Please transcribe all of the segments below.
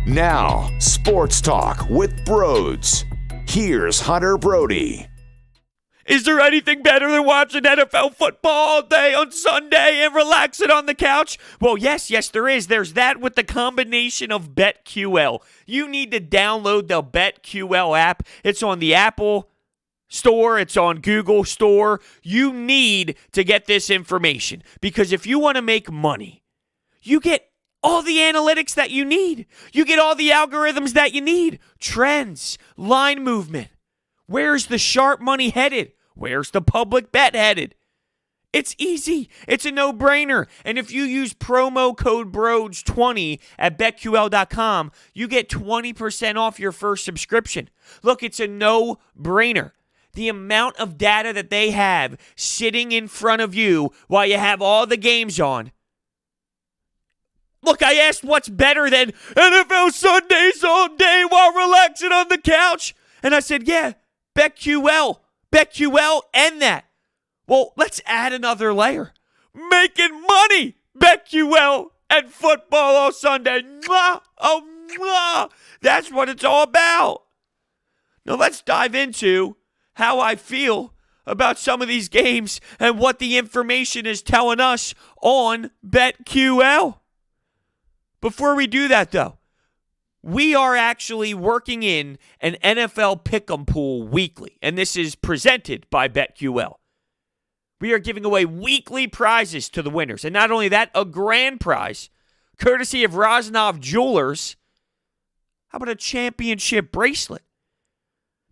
Now, Sports Talk with Broads. Here's Hunter Brody. Is there anything better than watching NFL football all day on Sunday and relaxing on the couch? Well, yes, there is. There's that with the combination of Betql. You need to download the Betql app. It's on the Apple Store. It's on Google Store. You need to get this information because if you want to make money, you get all the analytics that you need. You get all the algorithms that you need. Trends, line movement. Where's the sharp money headed? Where's the public bet headed? It's easy. It's a no-brainer. And if you use promo code BROADS20 at BetQL.com, you get 20% off your first subscription. Look, it's a no-brainer. The amount of data that they have sitting in front of you while you have all the games on. Look, I asked what's better than NFL Sundays all day while relaxing on the couch. And I said, yeah, BetQL and that. Well, let's add another layer. Making money. BetQL and football all Sunday. Mwah! Oh, mwah! That's what it's all about. Now let's dive into how I feel about some of these games and what the information is telling us on BetQL. Before we do that, though, we are actually working in an NFL Pick'em pool weekly, and this is presented by BetQL. We are giving away weekly prizes to the winners, and not only that, a grand prize, courtesy of Rosnov Jewelers. How about a championship bracelet?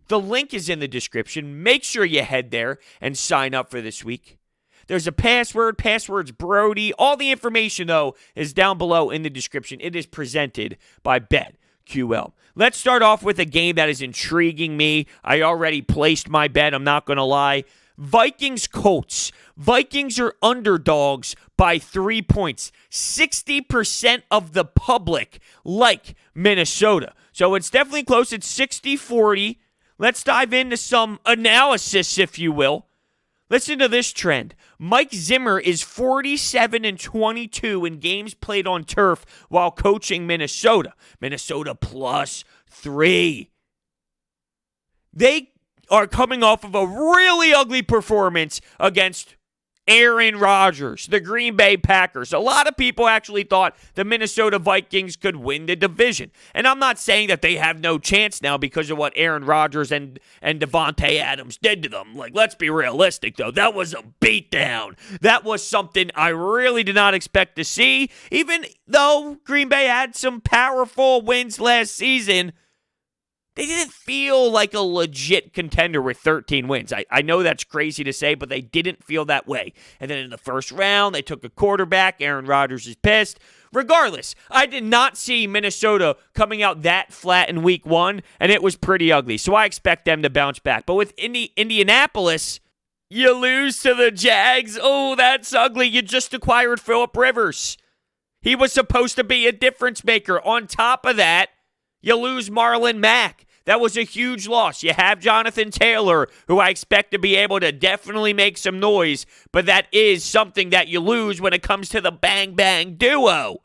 The link is in the description. Make sure you head there and sign up for this week. There's a password's Brody. All the information, though, is down below in the description. It is presented by BetQL. Let's start off with a game that is intriguing me. I already placed my bet, I'm not going to lie. Vikings-Colts. Vikings are underdogs by 3 points. 60% of the public like Minnesota. So it's definitely close. It's 60-40. Let's dive into some analysis, if you will. Listen to this trend. Mike Zimmer is 47-22 in games played on turf while coaching Minnesota. Minnesota +3. They are coming off of a really ugly performance against Aaron Rodgers, the Green Bay Packers. A lot of people actually thought the Minnesota Vikings could win the division. And I'm not saying that they have no chance now because of what Aaron Rodgers and Devontae Adams did to them. Like, let's be realistic, though. That was a beatdown. That was something I really did not expect to see. Even though Green Bay had some powerful wins last season, they didn't feel like a legit contender with 13 wins. I know that's crazy to say, but they didn't feel that way. And then in the first round, they took a quarterback. Aaron Rodgers is pissed. Regardless, I did not see Minnesota coming out that flat in week one, and it was pretty ugly. So I expect them to bounce back. But with Indianapolis, you lose to the Jags. Oh, that's ugly. You just acquired Phillip Rivers. He was supposed to be a difference maker. On top of that, you lose Marlon Mack. That was a huge loss. You have Jonathan Taylor, who I expect to be able to definitely make some noise, but that is something that you lose when it comes to the bang-bang duo.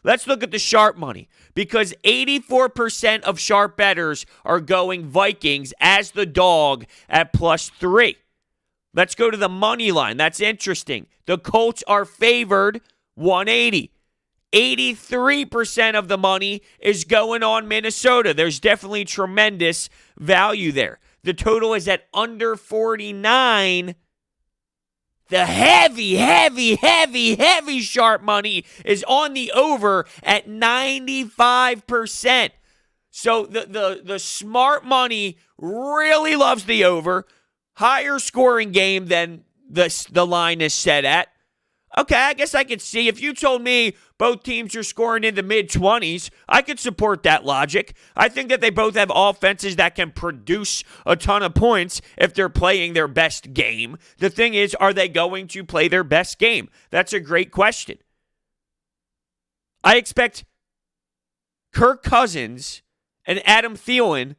Let's look at the sharp money, because 84% of sharp bettors are going Vikings as the dog at +3. Let's go to the money line. That's interesting. The Colts are favored 180. 83% of the money is going on Minnesota. There's definitely tremendous value there. The total is at under 49. The heavy sharp money is on the over at 95%. So the smart money really loves the over. Higher scoring game than the line is set at. Okay, I guess I could see. If you told me both teams are scoring in the mid-20s, I could support that logic. I think that they both have offenses that can produce a ton of points if they're playing their best game. The thing is, are they going to play their best game? That's a great question. I expect Kirk Cousins and Adam Thielen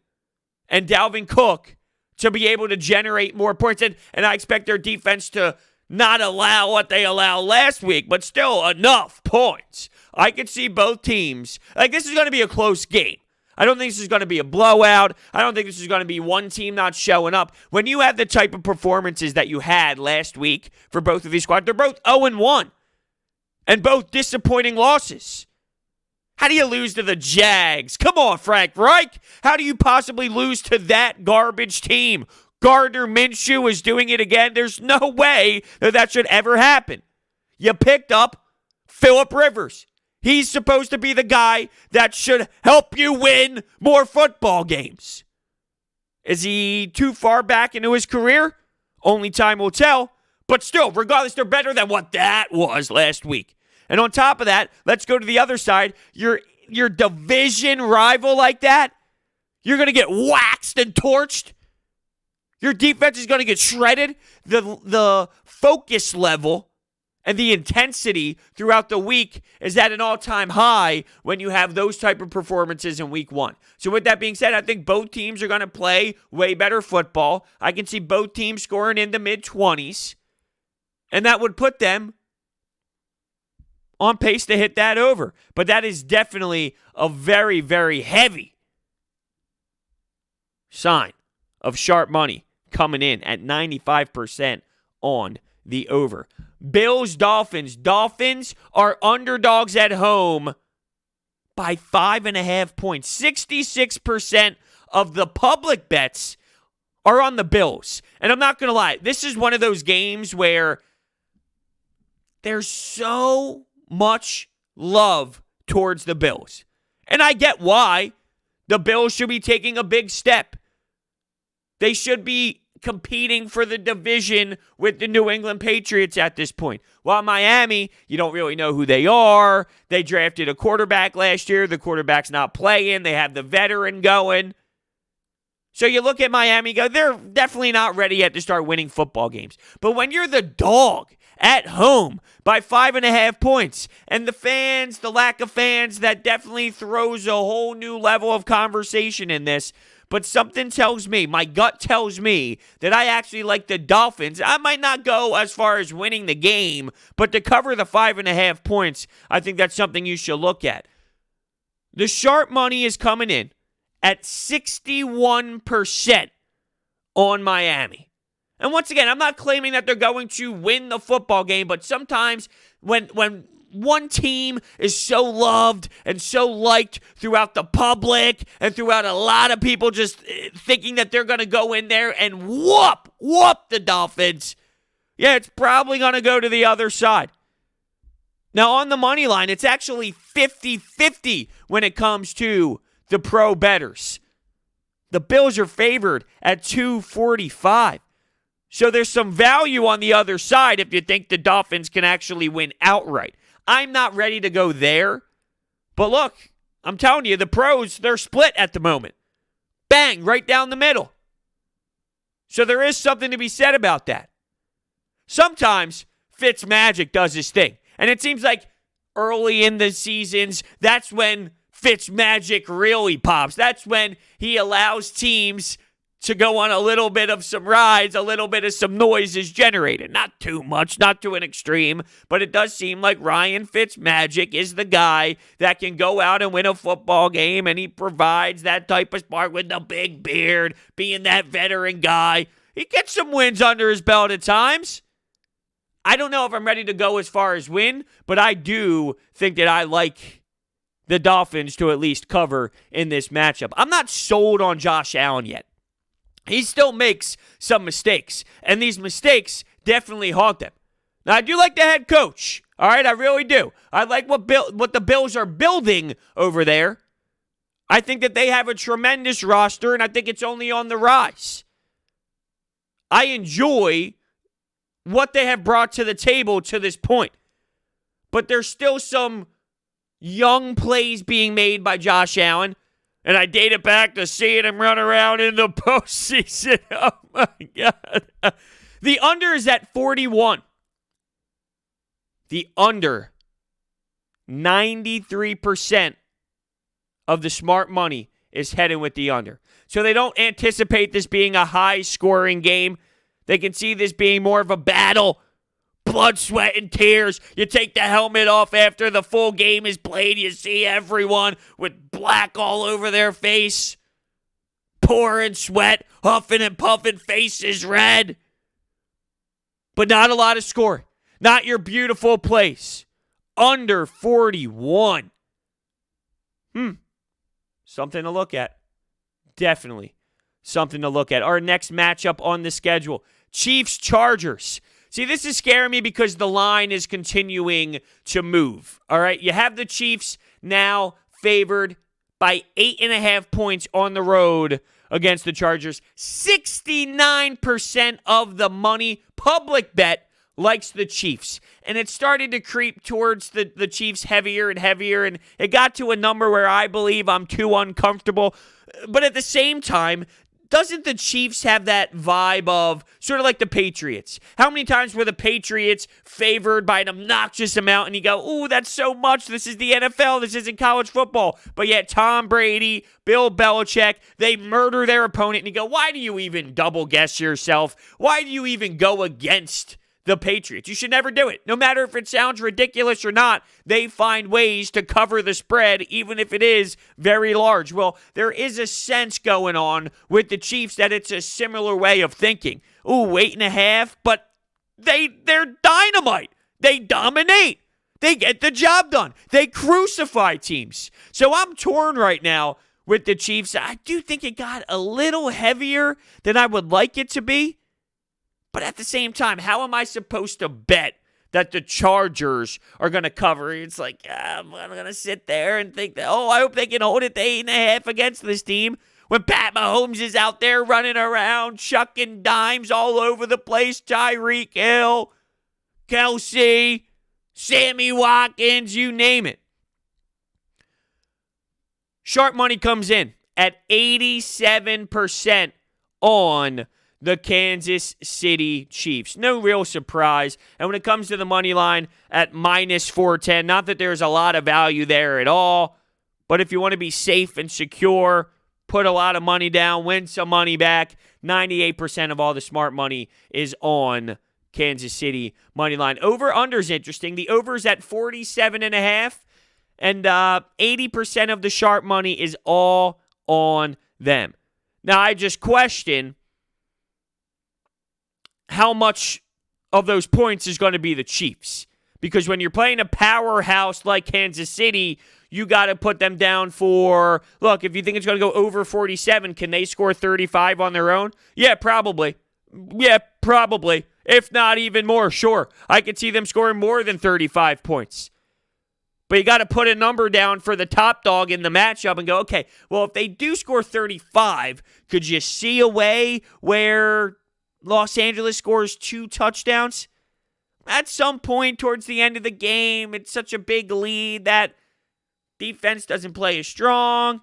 and Dalvin Cook to be able to generate more points. And I expect their defense to not allow what they allowed last week, but still enough points. I could see both teams. Like, this is going to be a close game. I don't think this is going to be a blowout. I don't think this is going to be one team not showing up. When you have the type of performances that you had last week for both of these squads, they're both 0-1 and both disappointing losses. How do you lose to the Jags? Come on, Frank Reich. How do you possibly lose to that garbage team? Gardner Minshew is doing it again. There's no way that should ever happen. You picked up Phillip Rivers. He's supposed to be the guy that should help you win more football games. Is he too far back into his career? Only time will tell. But still, regardless, they're better than what that was last week. And on top of that, let's go to the other side. Your division rival like that, you're going to get waxed and torched. Your defense is going to get shredded. The focus level and the intensity throughout the week is at an all-time high when you have those type of performances in week one. So with that being said, I think both teams are going to play way better football. I can see both teams scoring in the mid-20s, and that would put them on pace to hit that over. But that is definitely a very, very heavy sign of sharp money coming in at 95% on the over. Bills, Dolphins. Dolphins are underdogs at home by 5.5 points. 66% of the public bets are on the Bills. And I'm not going to lie, this is one of those games where there's so much love towards the Bills. And I get why. The Bills should be taking a big step. They should be competing for the division with the New England Patriots at this point. While Miami, you don't really know who they are. They drafted a quarterback last year. The quarterback's not playing. They have the veteran going. So you look at Miami, go, they're definitely not ready yet to start winning football games. But when you're the dog at home by 5.5 points, and the fans, the lack of fans, that definitely throws a whole new level of conversation in this. But something tells me, my gut tells me, that I actually like the Dolphins. I might not go as far as winning the game, but to cover the 5.5 points, I think that's something you should look at. The sharp money is coming in at 61% on Miami. And once again, I'm not claiming that they're going to win the football game, but sometimes when one team is so loved and so liked throughout the public and throughout a lot of people just thinking that they're going to go in there and whoop the Dolphins, yeah, it's probably going to go to the other side. Now, on the money line, it's actually 50-50 when it comes to the pro bettors. The Bills are favored at 245. So there's some value on the other side if you think the Dolphins can actually win outright. I'm not ready to go there. But look, I'm telling you, the pros, they're split at the moment. Bang, right down the middle. So there is something to be said about that. Sometimes Fitzmagic does his thing. And it seems like early in the seasons, that's when Fitzmagic really pops. That's when he allows teams to go on a little bit of some rides, a little bit of some noise is generated. Not too much, not to an extreme, but it does seem like Ryan Fitzmagic is the guy that can go out and win a football game, and he provides that type of spark with the big beard, being that veteran guy. He gets some wins under his belt at times. I don't know if I'm ready to go as far as win, but I do think that I like the Dolphins to at least cover in this matchup. I'm not sold on Josh Allen yet. He still makes some mistakes, and these mistakes definitely haunt them. Now, I do like the head coach. All right, I really do. I like what the Bills are building over there. I think that they have a tremendous roster, and I think it's only on the rise. I enjoy what they have brought to the table to this point. But there's still some young plays being made by Josh Allen. And I date it back to seeing him run around in the postseason. Oh, my God. The under is at 41. The under, 93% of the smart money is heading with the under. So they don't anticipate this being a high-scoring game. They can see this being more of a battle blood, sweat, and tears. You take the helmet off after the full game is played. You see everyone with black all over their face, pouring sweat, huffing and puffing, faces red. But not a lot of score. Not your beautiful place. Under 41. Something to look at. Definitely something to look at. Our next matchup on the schedule, Chiefs-Chargers. See, this is scaring me because the line is continuing to move. All right, you have the Chiefs now favored by 8.5 points on the road against the Chargers. 69% of the money, public bet, likes the Chiefs. And it started to creep towards the Chiefs heavier and heavier, and it got to a number where I believe I'm too uncomfortable. But at the same time, doesn't the Chiefs have that vibe of sort of like the Patriots? How many times were the Patriots favored by an obnoxious amount and you go, ooh, that's so much. This is the NFL. This isn't college football. But yet Tom Brady, Bill Belichick, they murder their opponent and you go, why do you even double guess yourself? Why do you even go against the Patriots? You should never do it. No matter if it sounds ridiculous or not, they find ways to cover the spread, even if it is very large. Well, there is a sense going on with the Chiefs that it's a similar way of thinking. Ooh, 8.5, but they're dynamite. They dominate. They get the job done. They crucify teams. So I'm torn right now with the Chiefs. I do think it got a little heavier than I would like it to be. But at the same time, how am I supposed to bet that the Chargers are going to cover? It's like, I'm going to sit there and think that, I hope they can hold it to 8.5 against this team. When Pat Mahomes is out there running around, chucking dimes all over the place, Tyreek Hill, Kelsey, Sammy Watkins, you name it. Sharp money comes in at 87% on the Kansas City Chiefs. No real surprise. And when it comes to the money line at minus 410, not that there's a lot of value there at all, but if you want to be safe and secure, put a lot of money down, win some money back. 98% of all the smart money is on Kansas City money line. Over-under's interesting. The over's at 47.5, and 80% of the sharp money is all on them. Now, I just question how much of those points is going to be the Chiefs. Because when you're playing a powerhouse like Kansas City, you got to put them down for, look, if you think it's going to go over 47, can they score 35 on their own? Yeah, probably. If not even more, sure. I could see them scoring more than 35 points. But you got to put a number down for the top dog in the matchup and go, okay, well, if they do score 35, could you see a way where Los Angeles scores 2 touchdowns? At some point towards the end of the game, it's such a big lead that defense doesn't play as strong.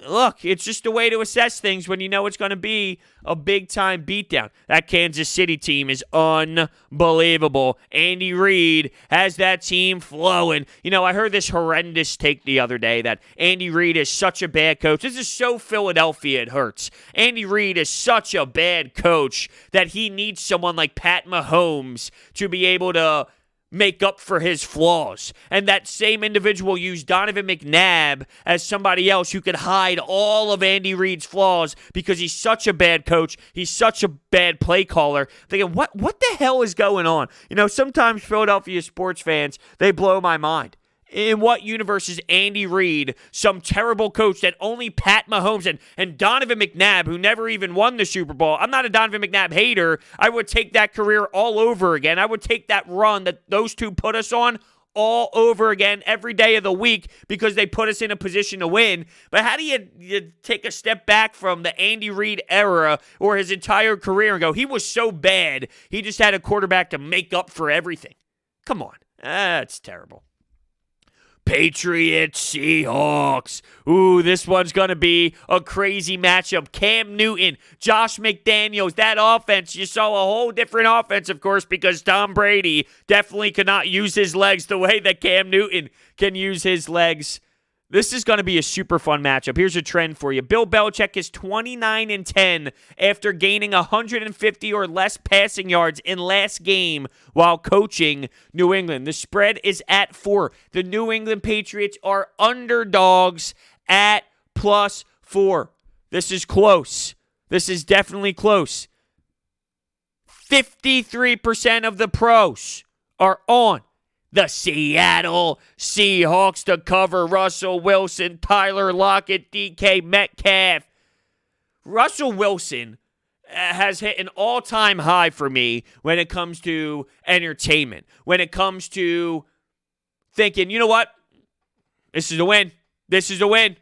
Look, it's just a way to assess things when you know it's going to be a big-time beatdown. That Kansas City team is unbelievable. Andy Reid has that team flowing. You know, I heard this horrendous take the other day that Andy Reid is such a bad coach. This is so Philadelphia, it hurts. Andy Reid is such a bad coach that he needs someone like Pat Mahomes to be able to make up for his flaws. And that same individual used Donovan McNabb as somebody else who could hide all of Andy Reid's flaws because he's such a bad coach. He's such a bad play caller. Thinking, what the hell is going on? You know, sometimes Philadelphia sports fans, they blow my mind. In what universe is Andy Reid some terrible coach that only Pat Mahomes and Donovan McNabb, who never even won the Super Bowl? I'm not a Donovan McNabb hater. I would take that career all over again. I would take that run that those two put us on all over again every day of the week because they put us in a position to win. But how do you take a step back from the Andy Reid era or his entire career and go, he was so bad, he just had a quarterback to make up for everything? Come on. That's terrible. Patriots, Seahawks. Ooh, this one's going to be a crazy matchup. Cam Newton, Josh McDaniels, that offense. You saw a whole different offense, of course, because Tom Brady definitely could not use his legs the way that Cam Newton can use his legs This is going to be a super fun matchup. Here's a trend for you. Bill Belichick is 29-10 after gaining 150 or less passing yards in last game while coaching New England. The spread is at 4. The New England Patriots are underdogs at +4. This is close. This is definitely close. 53% of the pros are on the Seattle Seahawks to cover. Russell Wilson, Tyler Lockett, DK Metcalf. Russell Wilson has hit an all-time high for me when it comes to entertainment. When it comes to thinking, you know what? This is a win. This is a win.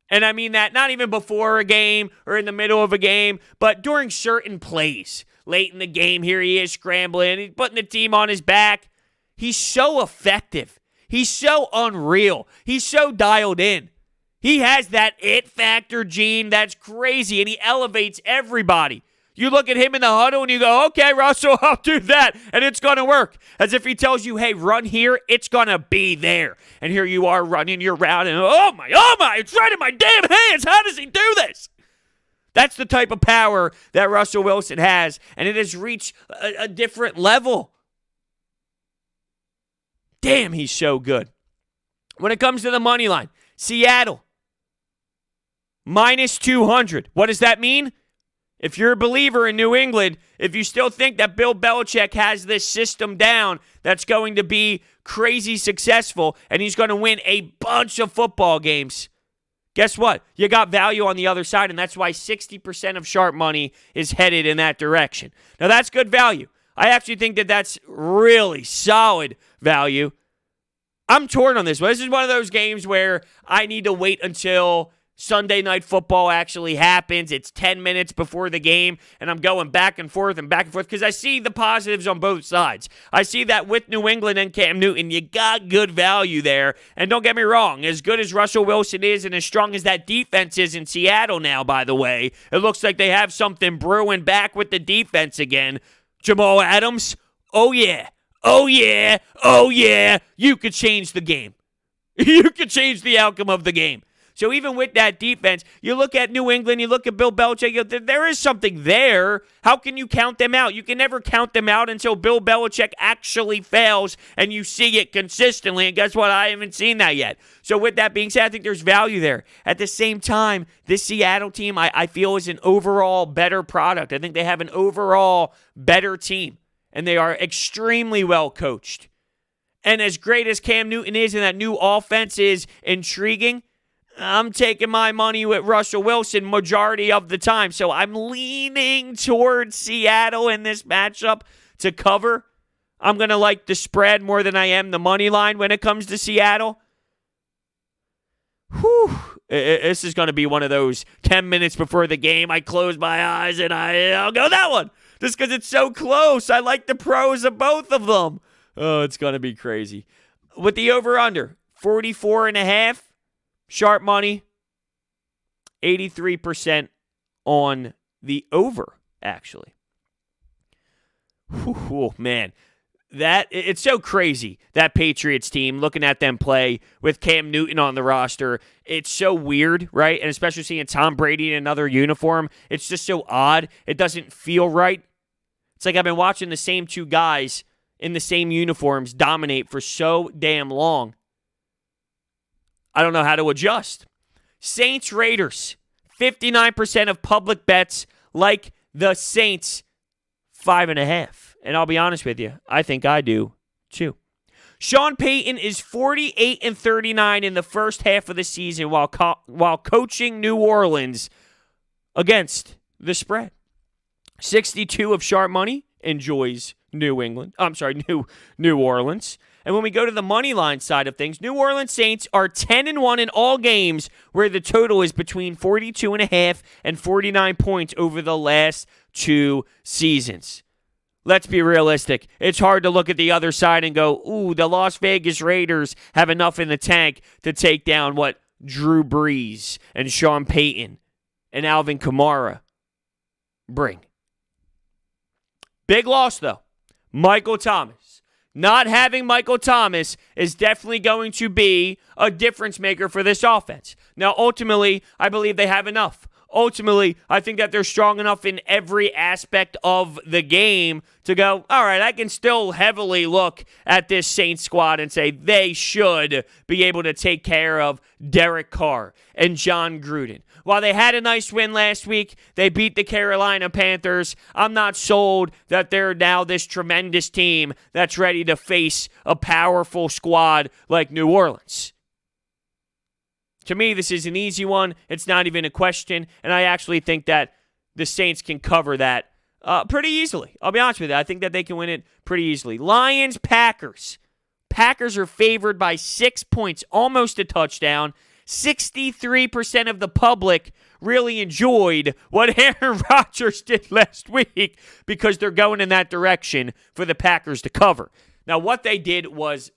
And I mean that not even before a game or in the middle of a game, but during certain plays. Late in the game, here he is scrambling. He's putting the team on his back. He's so effective. He's so unreal. He's so dialed in. He has that it factor gene that's crazy, and he elevates everybody. You look at him in the huddle, and you go, okay, Russell, I'll do that, and it's going to work. As if he tells you, hey, run here, it's going to be there. And here you are running your route, and oh my, it's right in my damn hands. How does he do this? That's the type of power that Russell Wilson has, and it has reached a different level. Damn, he's so good. When it comes to the money line, Seattle, -200. What does that mean? If you're a believer in New England, if you still think that Bill Belichick has this system down that's going to be crazy successful and he's going to win a bunch of football games, guess what? You got value on the other side, and that's why 60% of sharp money is headed in that direction. Now, that's good value. I actually think that that's really solid value. I'm torn on this one. This is one of those games where I need to wait until Sunday Night Football actually happens. It's 10 minutes before the game, and I'm going back and forth because I see the positives on both sides. I see that with New England and Cam Newton, you got good value there. And don't get me wrong, as good as Russell Wilson is and as strong as that defense is in Seattle now, by the way, it looks like they have something brewing back with the defense again. Jamal Adams, oh yeah, you could change the game. You could change the outcome of the game. So even with that defense, you look at New England, you look at Bill Belichick, there is something there. How can you count them out? You can never count them out until Bill Belichick actually fails and you see it consistently. And guess what? I haven't seen that yet. So with that being said, I think there's value there. At the same time, this Seattle team, I feel, is an overall better product. I think they have an overall better team, and they are extremely well coached. And as great as Cam Newton is and that new offense is intriguing, I'm taking my money with Russell Wilson majority of the time. So I'm leaning towards Seattle in this matchup to cover. I'm going to like the spread more than I am the money line when it comes to Seattle. Whew. This is going to be one of those 10 minutes before the game. I close my eyes and I'll go that one. Just because it's so close. I like the pros of both of them. Oh, it's going to be crazy. With the over-under, 44.5. Sharp money, 83% on the over, actually. Oh, man. It's so crazy, that Patriots team, looking at them play with Cam Newton on the roster. It's so weird, right? And especially seeing Tom Brady in another uniform. It's just so odd. It doesn't feel right. It's like I've been watching the same two guys in the same uniforms dominate for so damn long. I don't know how to adjust. Saints Raiders, 59% of public bets like the Saints 5.5. And I'll be honest with you, I think I do too. Sean Payton is 48-39 in the first half of the season while coaching New Orleans against the spread. 62 of sharp money enjoys New Orleans. And when we go to the money line side of things, New Orleans Saints are 10-1 in all games where the total is between 42.5 and 49 points over the last 2 seasons. Let's be realistic. It's hard to look at the other side and go, ooh, the Las Vegas Raiders have enough in the tank to take down what Drew Brees and Sean Payton and Alvin Kamara bring. Big loss, though. Michael Thomas, Not having Michael Thomas is definitely going to be a difference maker for this offense. Now, ultimately, I believe they have enough. Ultimately, I think that they're strong enough in every aspect of the game to go, all right, I can still heavily look at this Saints squad and say they should be able to take care of Derek Carr and John Gruden. While they had a nice win last week, they beat the Carolina Panthers. I'm not sold that they're now this tremendous team that's ready to face a powerful squad like New Orleans. To me, this is an easy one. It's not even a question, and I actually think that the Saints can cover that pretty easily. I'll be honest with you. I think that they can win it pretty easily. Lions, Packers. Packers are favored by 6 points, almost a touchdown. 63% of the public really enjoyed what Aaron Rodgers did last week because they're going in that direction for the Packers to cover. Now, what they did was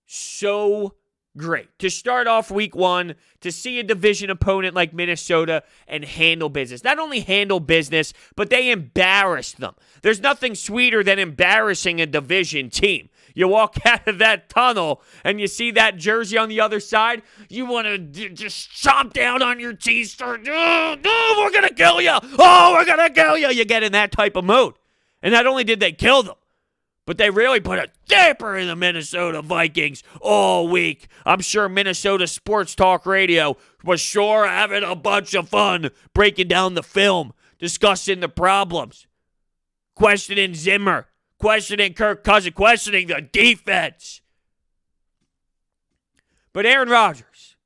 so great. To start off week one, to see a division opponent like Minnesota and handle business. Not only handle business, but they embarrassed them. There's nothing sweeter than embarrassing a division team. You walk out of that tunnel and you see that jersey on the other side, you want to just chomp down on your teeth, start, oh, we're going to kill you. Oh, we're going to kill you. You get in that type of mode. And not only did they kill them, but they really put a damper in the Minnesota Vikings all week. I'm sure Minnesota Sports Talk Radio was sure having a bunch of fun breaking down the film, discussing the problems, questioning Zimmer, questioning Kirk Cousins, questioning the defense. But Aaron Rodgers,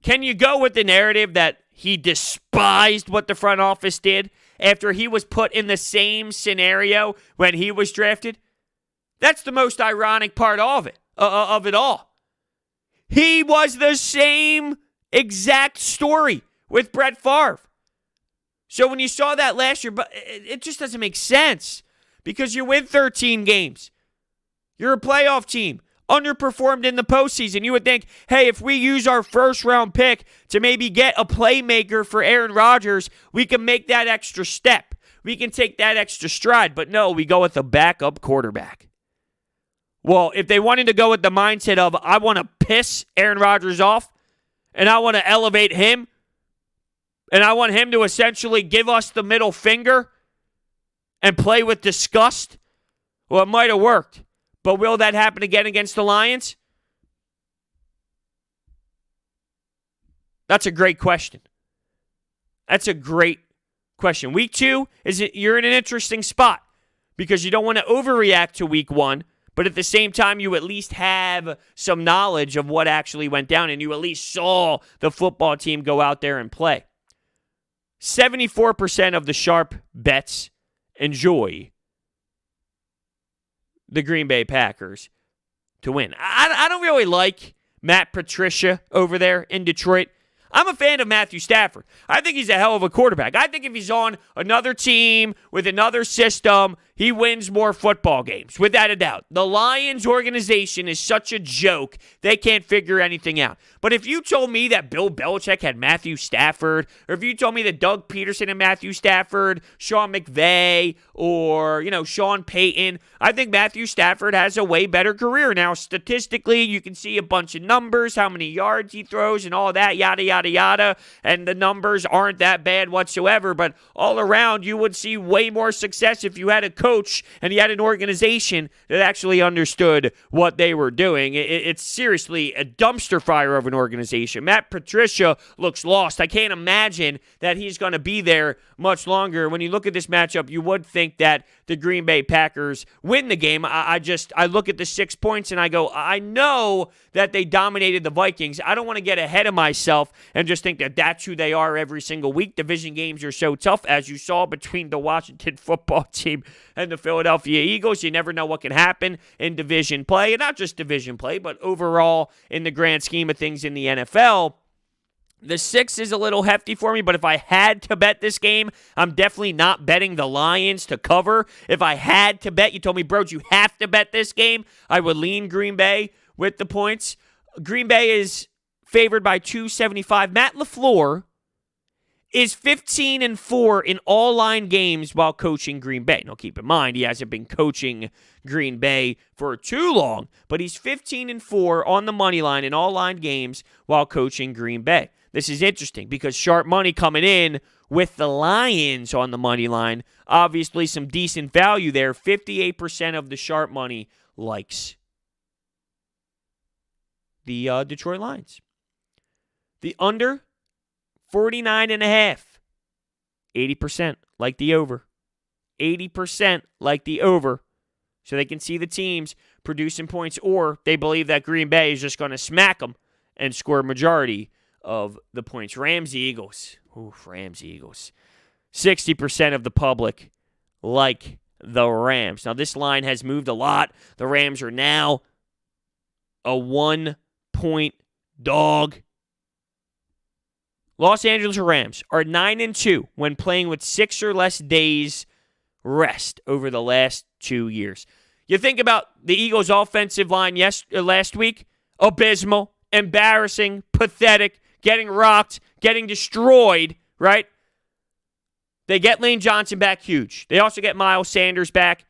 can you go with the narrative that he despised what the front office did after he was put in the same scenario when he was drafted? That's the most ironic part of it all. He was the same exact story with Brett Favre. So when you saw that last year, but it just doesn't make sense because you win 13 games. You're a playoff team. Underperformed in the postseason. You would think, hey, if we use our first-round pick to maybe get a playmaker for Aaron Rodgers, we can make that extra step. We can take that extra stride. But no, we go with a backup quarterback. Well, if they wanted to go with the mindset of, I want to piss Aaron Rodgers off, and I want to elevate him, and I want him to essentially give us the middle finger and play with disgust, well, it might have worked. But will that happen again against the Lions? That's a great question. That's a great question. Week 2, you're in an interesting spot because you don't want to overreact to week 1, but at the same time, you at least have some knowledge of what actually went down, and you at least saw the football team go out there and play. 74% of the sharp bets enjoy the Green Bay Packers to win. I don't really like Matt Patricia over there in Detroit. I'm a fan of Matthew Stafford. I think he's a hell of a quarterback. I think if he's on another team with another system, he wins more football games, without a doubt. The Lions organization is such a joke, they can't figure anything out. But if you told me that Bill Belichick had Matthew Stafford, or if you told me that Doug Peterson and Matthew Stafford, Sean McVay, or, Sean Payton, I think Matthew Stafford has a way better career. Now, statistically, you can see a bunch of numbers, how many yards he throws and all that, yada, yada, yada, and the numbers aren't that bad whatsoever, but all around, you would see way more success if you had a coach and you had an organization that actually understood what they were doing. It's seriously a dumpster fire of an organization. Matt Patricia looks lost. I can't imagine that he's going to be there much longer. When you look at this matchup, you would think that the Green Bay Packers win the game. I look at the 6 points and I go, I know that they dominated the Vikings. I don't want to get ahead of myself and just think that that's who they are every single week. Division games are so tough, as you saw between the Washington football team and the Philadelphia Eagles. You never know what can happen in division play, and not just division play, but overall in the grand scheme of things in the NFL. The 6 is a little hefty for me, but if I had to bet this game, I'm definitely not betting the Lions to cover. If I had to bet, you told me, bro, you have to bet this game, I would lean Green Bay with the points. Green Bay is favored by 275. Matt LaFleur is 15-4 in all line games while coaching Green Bay. Now, keep in mind, he hasn't been coaching Green Bay for too long, but he's 15-4 on the money line in all line games while coaching Green Bay. This is interesting because sharp money coming in with the Lions on the money line. Obviously, some decent value there. 58% of the sharp money likes the Detroit Lions. The under, 49.5. 80% like the over. 80% like the over. So they can see the teams producing points, or they believe that Green Bay is just going to smack them and score a majority of the points. Rams-Eagles. Oof, Rams-Eagles. 60% of the public like the Rams. Now, this line has moved a lot. The Rams are now a 1-point dog. Los Angeles Rams are 9-2 when playing with 6 or less days rest over the last 2 years. You think about the Eagles' offensive line last week? Abysmal, embarrassing, pathetic, getting rocked, getting destroyed, right? They get Lane Johnson back, huge. They also get Miles Sanders back.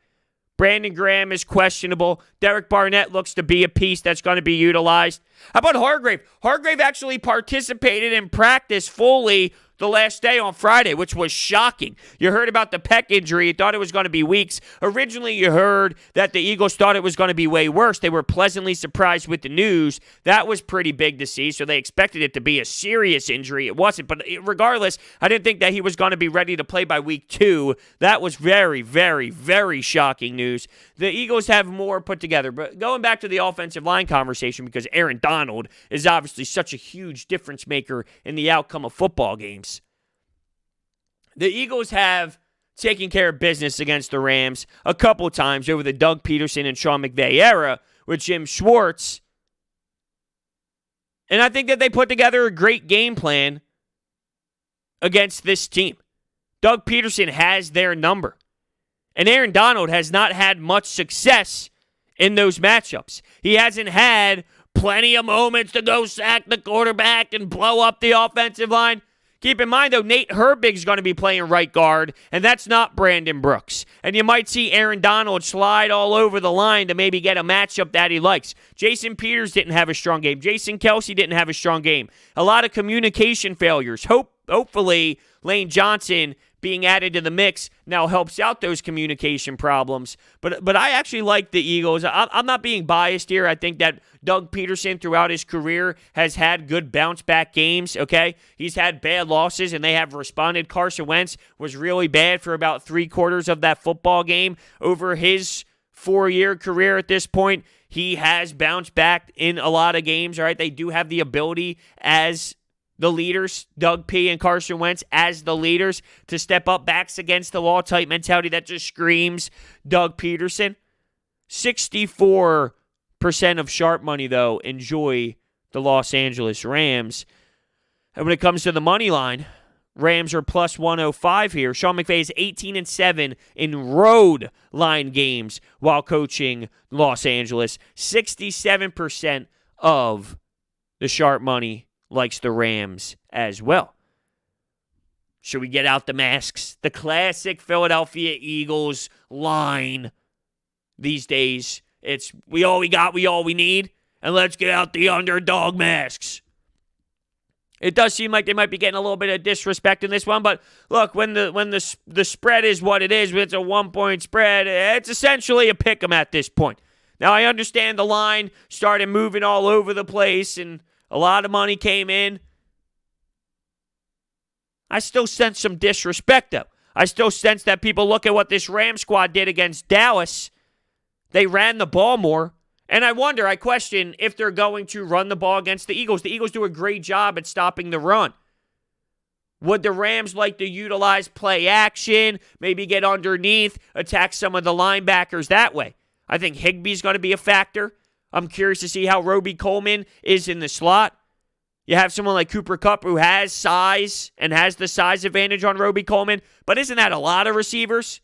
Brandon Graham is questionable. Derek Barnett looks to be a piece that's going to be utilized. How about Hargrave? Hargrave actually participated in practice fully the last day on Friday, which was shocking. You heard about the pec injury. You thought it was going to be weeks. Originally, you heard that the Eagles thought it was going to be way worse. They were pleasantly surprised with the news. That was pretty big to see, so they expected it to be a serious injury. It wasn't, but regardless, I didn't think that he was going to be ready to play by week 2. That was very, very, very shocking news. The Eagles have more put together, but going back to the offensive line conversation, because Aaron Donald is obviously such a huge difference maker in the outcome of football games. The Eagles have taken care of business against the Rams a couple times over the Doug Peterson and Sean McVay era with Jim Schwartz. And I think that they put together a great game plan against this team. Doug Peterson has their number. And Aaron Donald has not had much success in those matchups. He hasn't had plenty of moments to go sack the quarterback and blow up the offensive line. Keep in mind, though, Nate Herbig's going to be playing right guard, and that's not Brandon Brooks. And you might see Aaron Donald slide all over the line to maybe get a matchup that he likes. Jason Peters didn't have a strong game. Jason Kelsey didn't have a strong game. A lot of communication failures. Hopefully, Lane Johnson being added to the mix now helps out those communication problems. But I actually like the Eagles. I'm not being biased here. I think that Doug Peterson throughout his career has had good bounce-back games, okay? He's had bad losses, and they have responded. Carson Wentz was really bad for about 3/4 of that football game. Over his 4-year career at this point, he has bounced back in a lot of games, all right? They do have the ability as the leaders, Doug P. and Carson Wentz, as the leaders to step up, backs against the wall type mentality that just screams Doug Peterson. 64% of sharp money, though, enjoy the Los Angeles Rams. And when it comes to the money line, Rams are plus 105 here. Sean McVay is 18-7 in road line games while coaching Los Angeles. 67% of the sharp money likes the Rams as well. Should we get out the masks? The classic Philadelphia Eagles line these days. It's we all we got, we all we need, and let's get out the underdog masks. It does seem like they might be getting a little bit of disrespect in this one, but look, when the spread is what it is, when it's a 1-point spread, it's essentially a pick 'em at this point. Now, I understand the line started moving all over the place, and a lot of money came in. I still sense some disrespect, though. I still sense that people look at what this Ram squad did against Dallas. They ran the ball more. And I question if they're going to run the ball against the Eagles. The Eagles do a great job at stopping the run. Would the Rams like to utilize play action, maybe get underneath, attack some of the linebackers that way? I think Higbee's going to be a factor. I'm curious to see how Roby Coleman is in the slot. You have someone like Cooper Kupp who has size and has the size advantage on Roby Coleman, but isn't that a lot of receivers?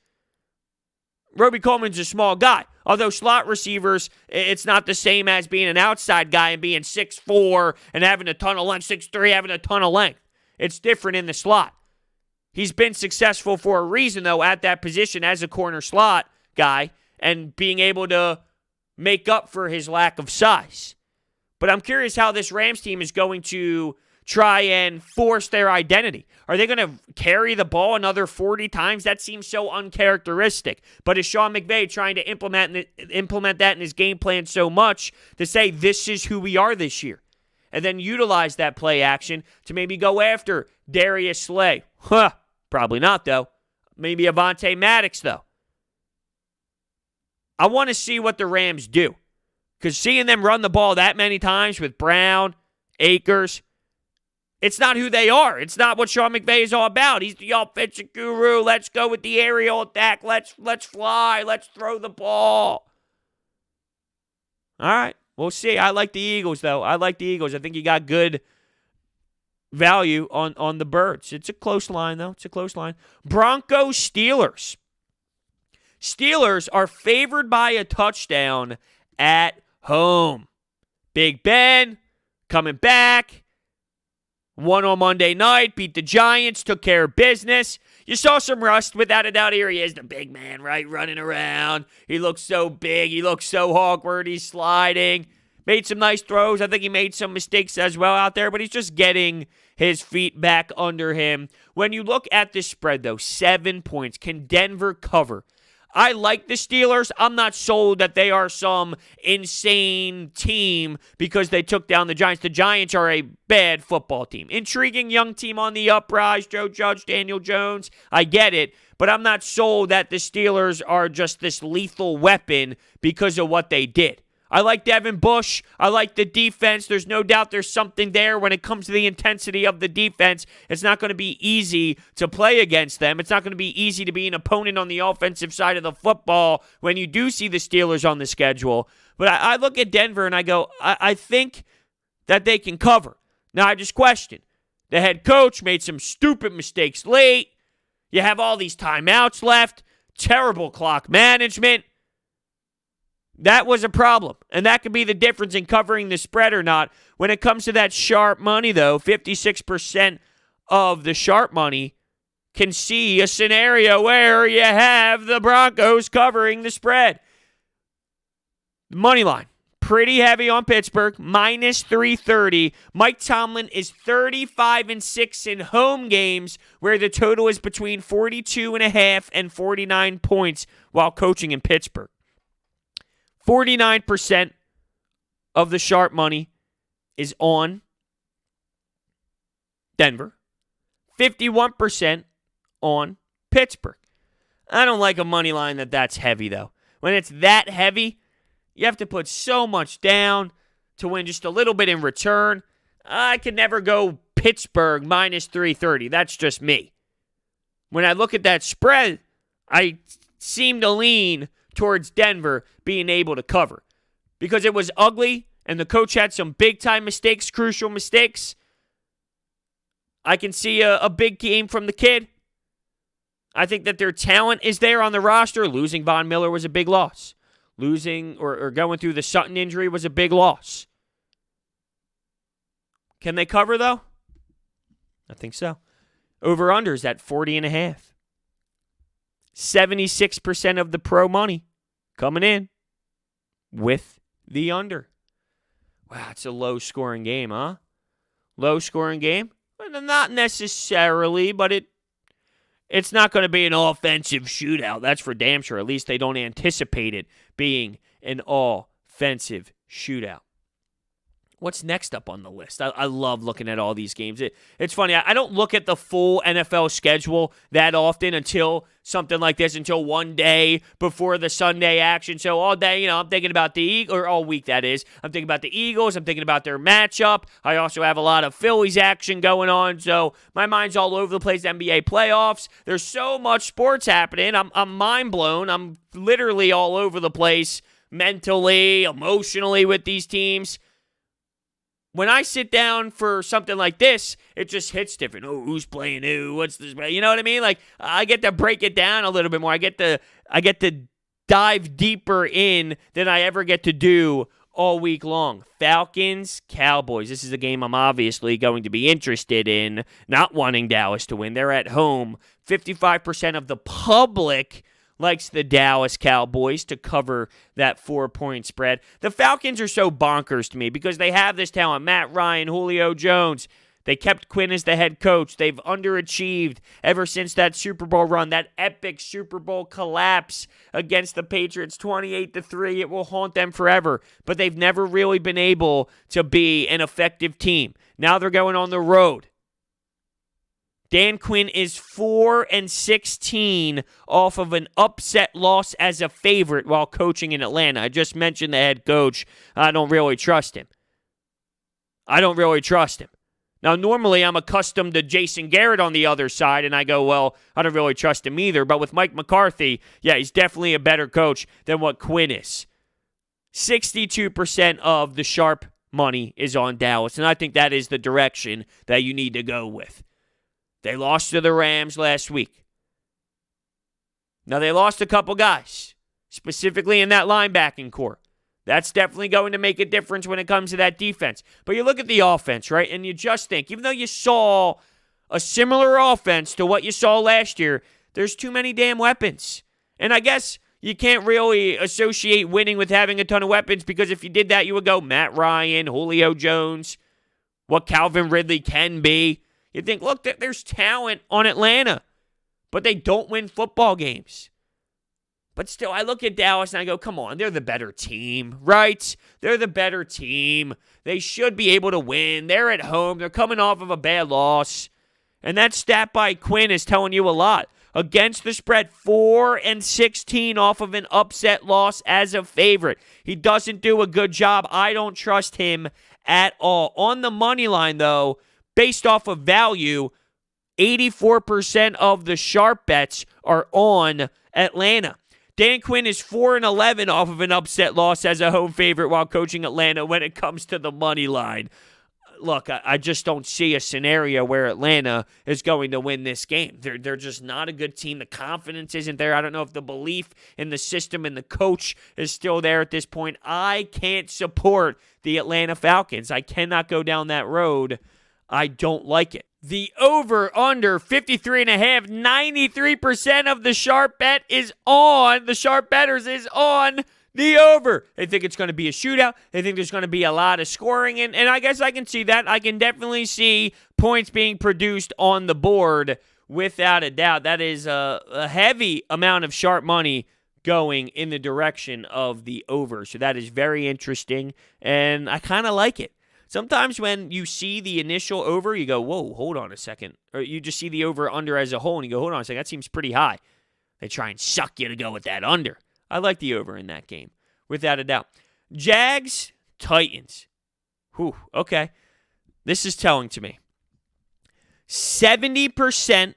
Roby Coleman's a small guy. Although slot receivers, it's not the same as being an outside guy and being 6'4" and having a ton of length, 6'3", having a ton of length. It's different in the slot. He's been successful for a reason, though, at that position as a corner slot guy and being able to make up for his lack of size. But I'm curious how this Rams team is going to try and force their identity. Are they going to carry the ball another 40 times? That seems so uncharacteristic. But is Sean McVay trying to implement that in his game plan so much to say this is who we are this year? And then utilize that play action to maybe go after Darius Slay. Probably not, though. Maybe Avonte Maddox, though. I want to see what the Rams do. Because seeing them run the ball that many times with Brown, Akers, it's not who they are. It's not what Sean McVay is all about. He's the offensive guru. Let's go with the aerial attack. Let's fly. Let's throw the ball. All right. We'll see. I like the Eagles, though. I think you got good value on the Birds. It's a close line, though. Broncos, Steelers. Steelers are favored by a touchdown at home. Big Ben coming back. Won on Monday night, beat the Giants, took care of business. You saw some rust, without a doubt. Here he is, the big man, right, running around. He looks so big. He looks so awkward. He's sliding. Made some nice throws. I think he made some mistakes as well out there, but he's just getting his feet back under him. When you look at this spread, though, 7 points. Can Denver cover? I like the Steelers. I'm not sold that they are some insane team because they took down the Giants. The Giants are a bad football team. Intriguing young team on the uprise. Joe Judge, Daniel Jones. I get it. But I'm not sold that the Steelers are just this lethal weapon because of what they did. I like Devin Bush. I like the defense. There's no doubt there's something there when it comes to the intensity of the defense. It's not going to be easy to play against them. It's not going to be easy to be an opponent on the offensive side of the football when you do see the Steelers on the schedule. But I look at Denver and I go, I think that they can cover. Now, I just question. The head coach made some stupid mistakes late. You have all these timeouts left. Terrible clock management. That was a problem, and that could be the difference in covering the spread or not. When it comes to that sharp money, though, 56% of the sharp money can see a scenario where you have the Broncos covering the spread. Money line, pretty heavy on Pittsburgh, minus 330. Mike Tomlin is 35-6 in home games where the total is between 42.5 and 49 points while coaching in Pittsburgh. 49% of the sharp money is on Denver. 51% on Pittsburgh. I don't like a money line that's heavy, though. When it's that heavy, you have to put so much down to win just a little bit in return. I could never go Pittsburgh minus 330. That's just me. When I look at that spread, I seem to lean towards Denver being able to cover because it was ugly and the coach had some big-time mistakes, crucial mistakes. I can see a big game from the kid. I think that their talent is there on the roster. Losing Von Miller was a big loss. Losing or going through the Sutton injury was a big loss. Can they cover, though? I think so. Over-unders at 40.5. 76% of the pro money coming in with the under. Wow, it's a low-scoring game, huh? Low-scoring game? Well, not necessarily, but it's not going to be an offensive shootout. That's for damn sure. At least they don't anticipate it being an offensive shootout. What's next up on the list? I love looking at all these games. It's funny. I don't look at the full NFL schedule that often until something like this, until one day before the Sunday action. So all day, I'm thinking about the Eagles, or all week that is. I'm thinking about the Eagles. I'm thinking about their matchup. I also have a lot of Phillies action going on. So my mind's all over the place. NBA playoffs. There's so much sports happening. I'm mind blown. I'm literally all over the place mentally, emotionally with these teams. When I sit down for something like this, it just hits different. Oh, who's playing who? What's this? You know what I mean? Like, I get to break it down a little bit more. I get to dive deeper in than I ever get to do all week long. Falcons, Cowboys. This is a game I'm obviously going to be interested in, not wanting Dallas to win. They're at home 55% of the public likes the Dallas Cowboys to cover that 4-point spread. The Falcons are so bonkers to me because they have this talent. Matt Ryan, Julio Jones. They kept Quinn as the head coach. They've underachieved ever since that Super Bowl run, that epic Super Bowl collapse against the Patriots, 28-3. It will haunt them forever. But they've never really been able to be an effective team. Now they're going on the road. Dan Quinn is 4-16 off of an upset loss as a favorite while coaching in Atlanta. I just mentioned the head coach. I don't really trust him. Now, normally I'm accustomed to Jason Garrett on the other side, and I go, well, I don't really trust him either. But with Mike McCarthy, yeah, he's definitely a better coach than what Quinn is. 62% of the sharp money is on Dallas, and I think that is the direction that you need to go with. They lost to the Rams last week. Now, they lost a couple guys, specifically in that linebacking core. That's definitely going to make a difference when it comes to that defense. But you look at the offense, right, and you just think, even though you saw a similar offense to what you saw last year, there's too many damn weapons. And I guess you can't really associate winning with having a ton of weapons because if you did that, you would go Matt Ryan, Julio Jones, what Calvin Ridley can be. You'd think, look, there's talent on Atlanta, but they don't win football games. But still, I look at Dallas and I go, come on, they're the better team, right? They're the better team. They should be able to win. They're at home. They're coming off of a bad loss. And that stat by Quinn is telling you a lot. Against the spread, 4-16 off of an upset loss as a favorite. He doesn't do a good job. I don't trust him at all. On the money line, though, based off of value, 84% of the sharp bets are on Atlanta. Dan Quinn is 4-11 off of an upset loss as a home favorite while coaching Atlanta when it comes to the money line. Look, I just don't see a scenario where Atlanta is going to win this game. They're just not a good team. The confidence isn't there. I don't know if the belief in the system and the coach is still there at this point. I can't support the Atlanta Falcons. I cannot go down that road. I don't like it. The over-under 53.5, 93% of the sharp bet is on. The sharp bettors is on the over. They think it's going to be a shootout. They think there's going to be a lot of scoring. And I guess I can see that. I can definitely see points being produced on the board without a doubt. That is a heavy amount of sharp money going in the direction of the over. So that is very interesting, and I kind of like it. Sometimes when you see the initial over, you go, whoa, hold on a second. Or you just see the over-under as a whole, and you go, hold on a second, that seems pretty high. They try and suck you to go with that under. I like the over in that game, without a doubt. Jags, Titans. Whew, okay. This is telling to me. 70%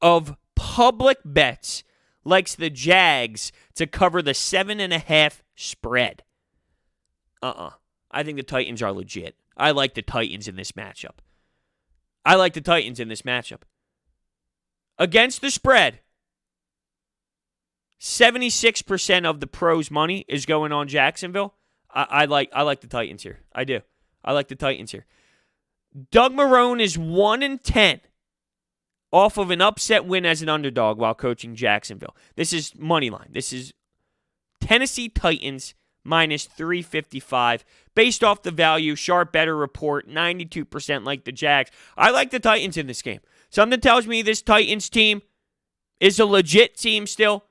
of public bets likes the Jags to cover the 7.5 spread. I think the Titans are legit. I like the Titans in this matchup. Against the spread, 76% of the pros' money is going on Jacksonville. I like the Titans here. I do. I like the Titans here. Doug Marrone is 1-10 off of an upset win as an underdog while coaching Jacksonville. This is money line. This is Tennessee Titans minus 355. Based off the value, sharp better report, 92% like the Jags. I like the Titans in this game. Something tells me this Titans team is a legit team still.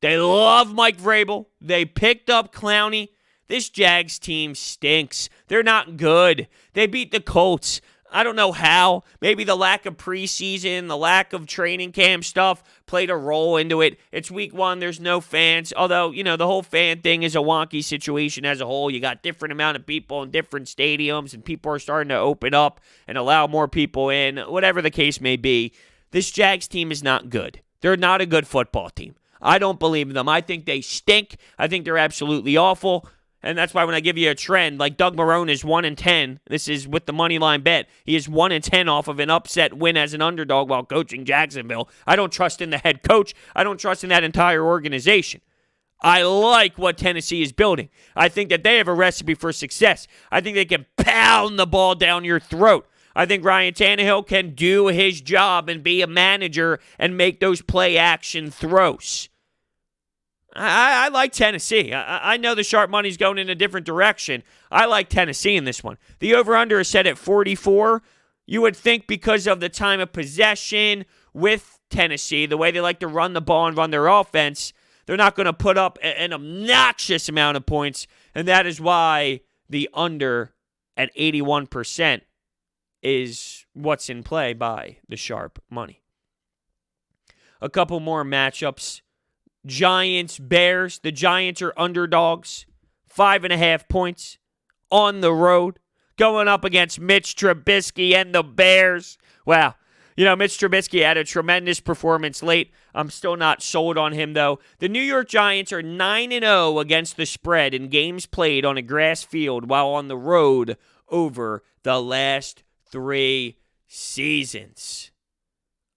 They love Mike Vrabel. They picked up Clowney. This Jags team stinks. They're not good. They beat the Colts. I don't know how. Maybe the lack of preseason, the lack of training camp stuff played a role into it. It's week 1. There's no fans. Although, the whole fan thing is a wonky situation as a whole. You got different amount of people in different stadiums, and people are starting to open up and allow more people in. Whatever the case may be, this Jags team is not good. They're not a good football team. I don't believe in them. I think they stink. I think they're absolutely awful. And that's why when I give you a trend, like Doug Marrone is 1-10. This is with the money line bet. He is 1-10 off of an upset win as an underdog while coaching Jacksonville. I don't trust in the head coach. I don't trust in that entire organization. I like what Tennessee is building. I think that they have a recipe for success. I think they can pound the ball down your throat. I think Ryan Tannehill can do his job and be a manager and make those play-action throws. I like Tennessee. I know the sharp money's going in a different direction. I like Tennessee in this one. The over-under is set at 44. You would think because of the time of possession with Tennessee, the way they like to run the ball and run their offense, they're not going to put up an obnoxious amount of points, and that is why the under at 81% is what's in play by the sharp money. A couple more matchups. Giants, Bears. The Giants are underdogs. 5.5 points on the road. Going up against Mitch Trubisky and the Bears. Wow. Mitch Trubisky had a tremendous performance late. I'm still not sold on him, though. The New York Giants are 9-0 against the spread in games played on a grass field while on the road over the last 3 seasons.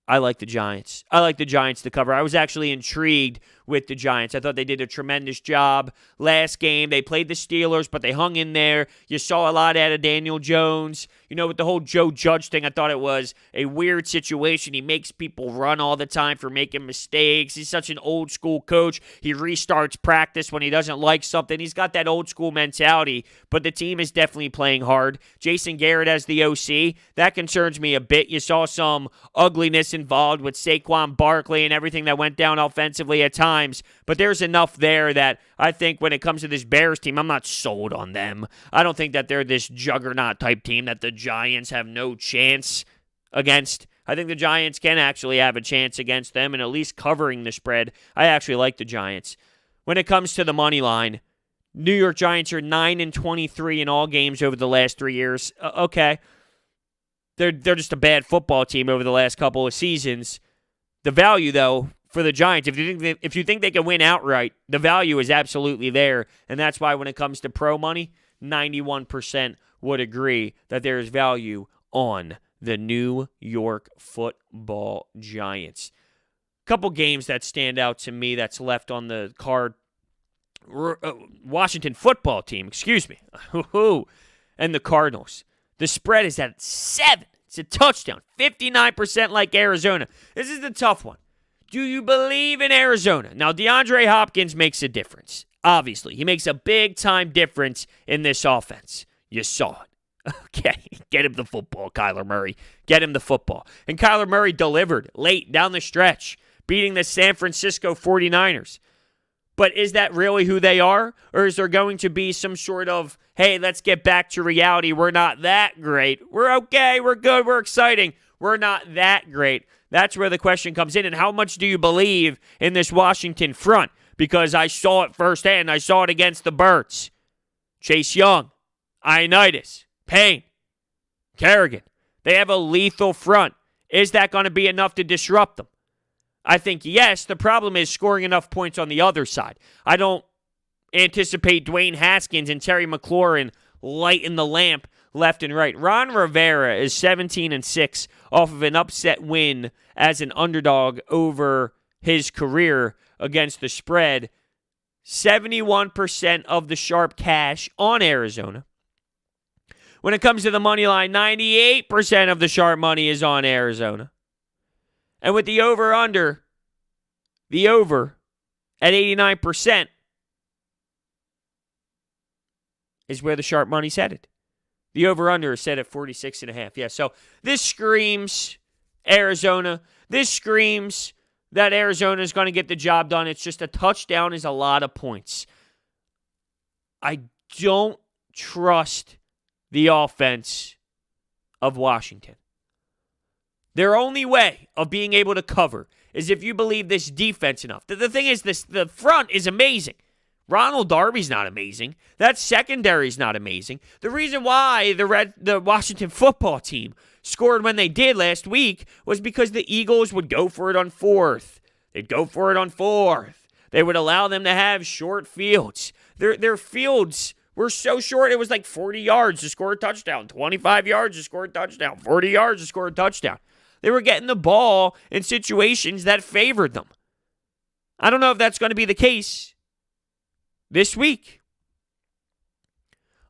I like the Giants. I like the Giants to cover. I was actually intrigued with the Giants. I thought they did a tremendous job last game. They played the Steelers, but they hung in there. You saw a lot out of Daniel Jones. With the whole Joe Judge thing, I thought it was a weird situation. He makes people run all the time for making mistakes. He's such an old school coach. He restarts practice when he doesn't like something. He's got that old school mentality, but the team is definitely playing hard. Jason Garrett as the OC, that concerns me a bit. You saw some ugliness involved with Saquon Barkley and everything that went down offensively at times, but there's enough there that I think when it comes to this Bears team, I'm not sold on them. I don't think that they're this juggernaut type team that the Giants have no chance against. I think the Giants can actually have a chance against them and at least covering the spread. I actually like the Giants. When it comes to the money line, New York Giants are 9-23 in all games over the last 3 years. Okay. They're just a bad football team over the last couple of seasons. The value, though, for the Giants, if you think they can win outright, the value is absolutely there, and that's why when it comes to pro money, 91% would agree that there is value on the New York Football Giants. Couple games that stand out to me that's left on the card. Washington football team, and the Cardinals. The spread is at 7. It's a touchdown. 59% like Arizona. This is the tough one. Do you believe in Arizona? Now, DeAndre Hopkins makes a difference. Obviously, he makes a big-time difference in this offense. You saw it. Okay, get him the football, Kyler Murray. Get him the football. And Kyler Murray delivered late down the stretch, beating the San Francisco 49ers. But is that really who they are? Or is there going to be some sort of, hey, let's get back to reality. We're not that great. We're okay. We're good. We're exciting. We're not that great. That's where the question comes in. And how much do you believe in this Washington front? Because I saw it firsthand. I saw it against the Birds. Chase Young, Ioannidis, Payne, Kerrigan. They have a lethal front. Is that going to be enough to disrupt them? I think yes. The problem is scoring enough points on the other side. I don't anticipate Dwayne Haskins and Terry McLaurin lighting the lamp left and right. Ron Rivera is 17-6 off of an upset win as an underdog over his career against the spread. 71% of the sharp cash on Arizona. When it comes to the money line, 98% of the sharp money is on Arizona. And with the over at 89% is where the sharp money's headed. The over-under is set at 46.5. Yeah, so this screams Arizona. This screams that Arizona is going to get the job done. It's just a touchdown is a lot of points. I don't trust the offense of Washington. Their only way of being able to cover is if you believe this defense enough. The thing is, the front is amazing. Ronald Darby's not amazing. That secondary's not amazing. The reason why the Washington football team scored when they did last week was because the Eagles would go for it on fourth. They'd go for it on fourth. They would allow them to have short fields. Their fields were so short, it was like 40 yards to score a touchdown, 25 yards to score a touchdown, 40 yards to score a touchdown. They were getting the ball in situations that favored them. I don't know if that's going to be the case this week.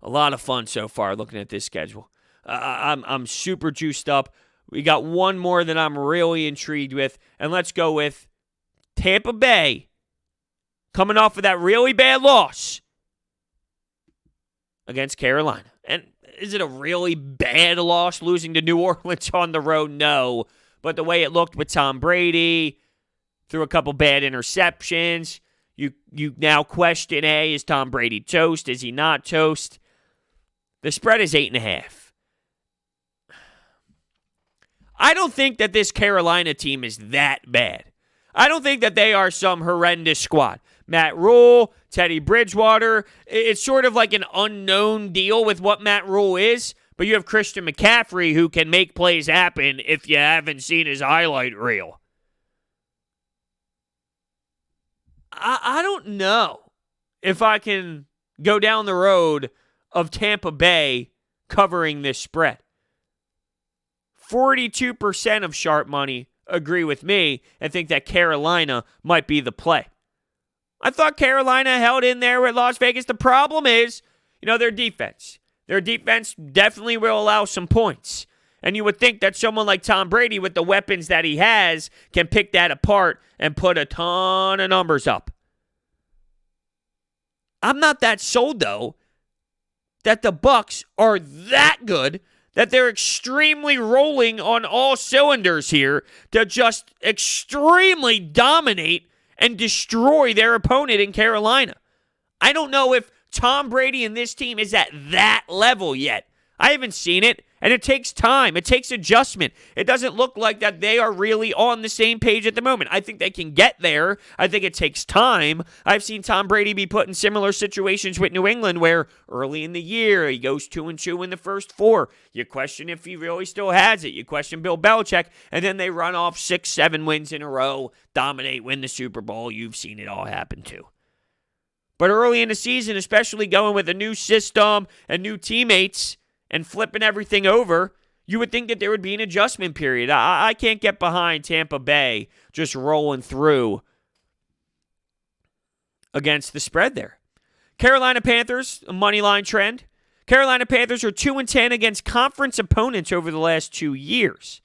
A lot of fun so far looking at this schedule. I'm super juiced up. We got one more that I'm really intrigued with, and let's go with Tampa Bay coming off of that really bad loss against Carolina. And is it a really bad loss losing to New Orleans on the road? No. But the way it looked with Tom Brady, threw a couple bad interceptions, you now question, is Tom Brady toast? Is he not toast? The spread is 8.5. I don't think that this Carolina team is that bad. I don't think that they are some horrendous squad. Matt Rule, Teddy Bridgewater, it's sort of like an unknown deal with what Matt Rule is, but you have Christian McCaffrey who can make plays happen if you haven't seen his highlight reel. I don't know if I can go down the road of Tampa Bay covering this spread. 42% of sharp money agree with me and think that Carolina might be the play. I thought Carolina held in there with Las Vegas. The problem is, their defense. Their defense definitely will allow some points. And you would think that someone like Tom Brady, with the weapons that he has, can pick that apart and put a ton of numbers up. I'm not that sold, though, that the Bucs are that good, that they're extremely rolling on all cylinders here to just extremely dominate and destroy their opponent in Carolina. I don't know if Tom Brady and this team is at that level yet. I haven't seen it, and it takes time. It takes adjustment. It doesn't look like that they are really on the same page at the moment. I think they can get there. I think it takes time. I've seen Tom Brady be put in similar situations with New England where early in the year he goes 2-2 in the first 4. You question if he really still has it. You question Bill Belichick, and then they run off 6-7 wins in a row, dominate, win the Super Bowl. You've seen it all happen too. But early in the season, especially going with a new system and new teammates and flipping everything over, you would think that there would be an adjustment period. I can't get behind Tampa Bay just rolling through against the spread there. Carolina Panthers, a money line trend. Carolina Panthers are 2-10 against conference opponents over the last 2 years.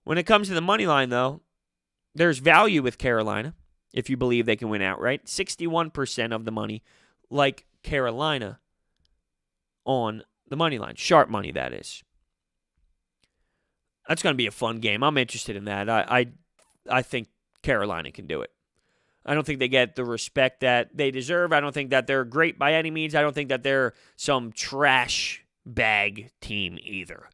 When it comes to the money line, though, there's value with Carolina if you believe they can win outright. 61% of the money, like Carolina, on the money line. Sharp money, that is. That's going to be a fun game. I'm interested in that. I think Carolina can do it. I don't think they get the respect that they deserve. I don't think that they're great by any means. I don't think that they're some trash bag team either.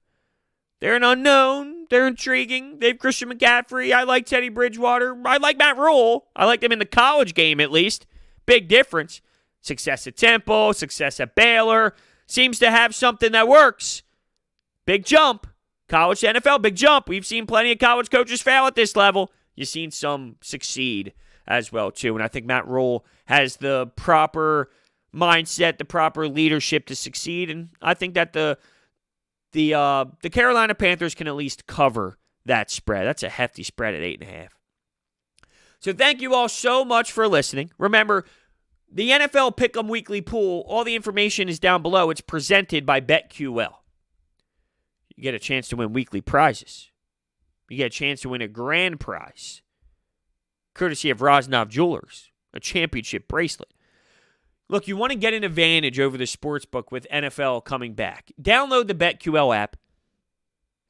They're an unknown. They're intriguing. They have Christian McCaffrey. I like Teddy Bridgewater. I like Matt Rule. I like them in the college game at least. Big difference. Success at Temple, success at Baylor. Seems to have something that works. Big jump. College to NFL, big jump. We've seen plenty of college coaches fail at this level. You've seen some succeed as well, too. And I think Matt Rule has the proper mindset, the proper leadership to succeed. And I think that the Carolina Panthers can at least cover that spread. That's a hefty spread at 8.5. So thank you all so much for listening. Remember, the NFL Pick'em Weekly Pool, all the information is down below. It's presented by BetQL. You get a chance to win weekly prizes. You get a chance to win a grand prize, courtesy of Rosnov Jewelers, a championship bracelet. Look, you want to get an advantage over the sportsbook with NFL coming back. Download the BetQL app,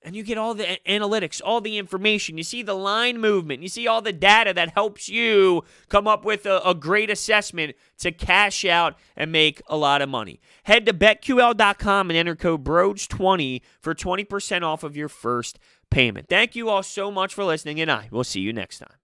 and you get all the analytics, all the information. You see the line movement. You see all the data that helps you come up with a great assessment to cash out and make a lot of money. Head to BetQL.com and enter code BROADS20 for 20% off of your first payment. Thank you all so much for listening, and I will see you next time.